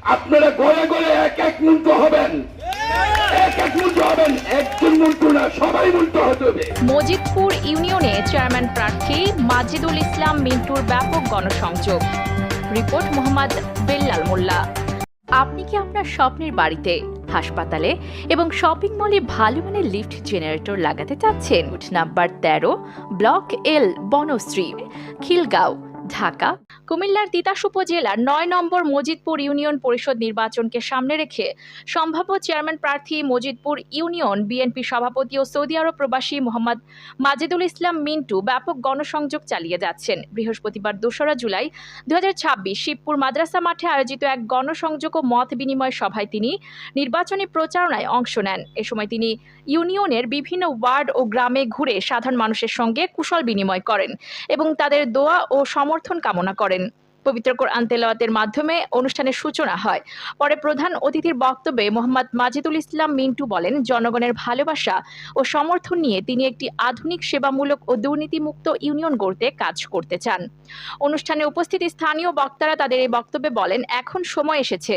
আপনারা গড়ে গড়ে এক এক মন্ত্র হবেন, এক এক মন্ত্র হবেন, একজন মন্ত্র না, সবাই মন্ত্র হতে হবে। মজিদপুর ইউনিয়নে চেয়ারম্যান প্রার্থী মাজিদুল ইসলাম মিন্টুর ব্যাপক গণসংযোগ। রিপোর্ট মোহাম্মদ বেল্লাল মোল্লা। আপনি কি আপনার স্বপ্নের বাড়িতে, হাসপাতালে এবং শপিং মলে ভালো মানের লিফট জেনারেটর লাগাতে চাচ্ছেন? Number 13, block L, Banasree, Khilgaon, Dhaka. কুমিল্লার তিতাস উপজেলার 9 নম্বর মজিদপুর ইউনিয়ন পরিষদ নির্বাচনকে সামনে রেখে সম্ভাব্য চেয়ারম্যান প্রার্থী মজিদপুর ইউনিয়ন বিএনপি সভাপতি ও সৌদি আরব প্রবাসী মোহাম্মদ মাজিদুল ইসলাম মিন্টু ব্যাপক গণসংযোগ চালিয়ে যাচ্ছেন। বৃহস্পতিবার 2রা জুলাই 2026 শিবপুর মাদ্রাসা মাঠে আয়োজিত এক গণসংযোগ ও মত বিনিময় সভায় তিনি নির্বাচনী প্রচারণায় অংশ নেন। এ সময় তিনি ইউনিয়নের বিভিন্ন ওয়ার্ড ও গ্রামে ঘুরে সাধারণ মানুষের সঙ্গে কুশল বিনিময় করেন এবং তাদের দোয়া ও সমর্থন কামনা করেন। পবিত্র কোরআন তেলাওয়াতের মাধ্যমে অনুষ্ঠানের সূচনা হয়। পরে প্রধান অতিথির বক্তব্যে মোহাম্মদ মাজিদুল ইসলাম মিন্টু বলেন, জনগণের ভালোবাসা ও সমর্থন নিয়ে তিনি একটি আধুনিক, সেবামূলক ও দুর্নীতিমুক্ত ইউনিয়ন গড়তে কাজ করতে চান। অনুষ্ঠানে উপস্থিত স্থানীয় বক্তারা তাদের এই বক্তব্যে বলেন, এখন সময় এসেছে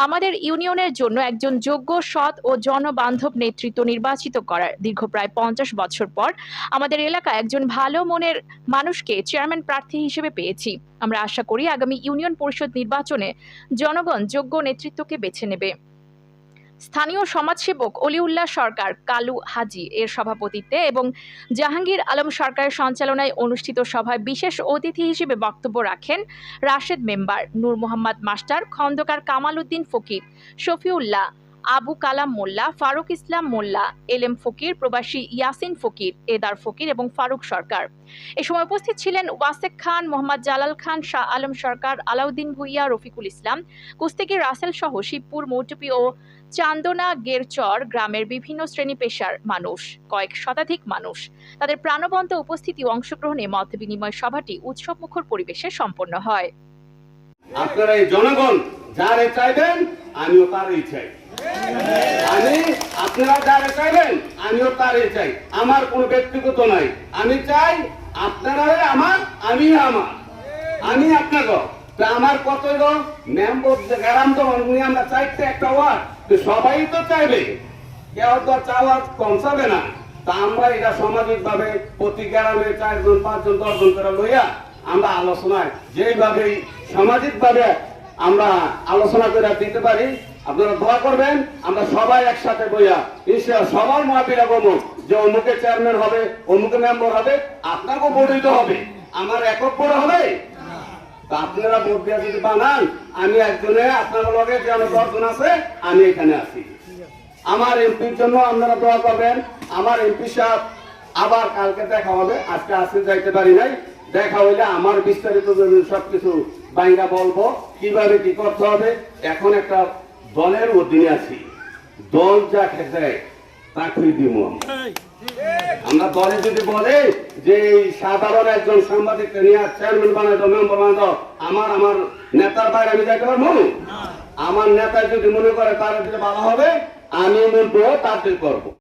আমাদের ইউনিয়নের জন্য একজন যোগ্য, সৎ ও জনবান্ধব নেতৃত্ব নির্বাচিত করার। দীর্ঘ প্রায় 50 বছর পর আমাদের এলাকায় একজন ভালো মনের মানুষকে চেয়ারম্যান প্রার্থী হিসেবে পেয়েছি। আমরা আশা করি আগামী ইউনিয়ন পরিষদ নির্বাচনে জনগণ যোগ্য নেতৃত্বকে বেছে নেবে। স্থানীয় সমাজসেবক অলিউল্লাহ সরকার, কালু হাজি এর সভাপতিত্বে এবং জাহাঙ্গীর আলম সরকারের সঞ্চালনায় অনুষ্ঠিত সভায় বিশেষ অতিথি হিসেবে বক্তব্য রাখেন রাশেদ মেম্বার, নূর মোহাম্মদ মাস্টার, খন্দকার কামাল উদ্দিন ফকির, শফিউল্লাহ, আবু কালাম মোল্লা, ফারুক ইসলাম মোল্লা, এলএম ফকির, প্রবাসী ইয়াসিন ফকির, এদার ফকির এবং ফারুক সরকার। এ সময় উপস্থিত ছিলেন ওয়াসেক খান, মোহাম্মদ জালাল খান, শাহ আলম সরকার, আলাউদ্দিন ভুইয়া, রফিকুল ইসলাম, কুস্তিগির রাসেল সহ শিবপুর, মৌটুপি ও চান্দনা গেরচর গ্রামের বিভিন্ন শ্রেণী পেশার মানুষ, কয়েক শতাধিক মানুষ। তাদের প্রাণবন্ত উপস্থিতি ও অংশগ্রহণে মত বিনিময় সভাটি উৎসবমুখর পরিবেশে সম্পন্ন হয়। আপনারা এই জনগণ যারে চাইবেন আমিও তারই চাই, আপনারা যারে চাইবেন আমিও তারই চাই। আমার কোনো ব্যক্তিগত নাই, আমি চাই আপনারাই আমার, আমি আমার, আমি আপনাকে। আমার কত মেম্বার গ্রাম তো আমরা চাইতে একটা ওয়ার্ড, সবাই তো চাইবে, কেউ তো চাওয়া কম চাবে না। তা আমরা এটা সামাজিক ভাবে প্রতি গ্রামে 4 জন 5 জন 10 জন করে লইয়া আমরা আলোচনায় যেভাবে সামাজিক ভাবে আমরা আলোচনা করে দিতে পারি, আপনারা দোয়া করবেন। আমরা সবাই একসাথে বইয়া ইনশাআল্লাহ সবার মাহফিলে বলবো যে অমুকে চেয়ারম্যান হবে, অমুকে মেম্বার হবে, আপনাকেও বড়িতে হবে, আমার একক বড় হবে। তা আপনারা ভোট দিয়ে যদি বানান, আমি একজনে আপনার লগে যে আমার 10 জন আছে, আমি এখানে আছি। আমার এমপির জন্য আপনারা দোয়া করবেন। আমার এমপি সাহেব আবার কালকে দেখা হবে, আজকে আসতে যাইতে পারি নাই, দেখা হইলে আমার বিস্তারিত সবকিছু বাইঙ্গা বলবো কিভাবে কি করতে হবে। এখন একটা দলের অধীনে আছি, দল যা খেতে তাকেই দিব। আমরা দলে যদি বলে যে সাধারণ একজন সাংবাদিককে নিয়ে চেয়ারম্যান বানাই দাও, মেম্বার বানাই দাও, আমার নেতার বাইরে আমি যাইতে পারবো? আমার নেতা যদি মনে করে তার ভালো হবে, আমি মনে করবো তাদের করবো।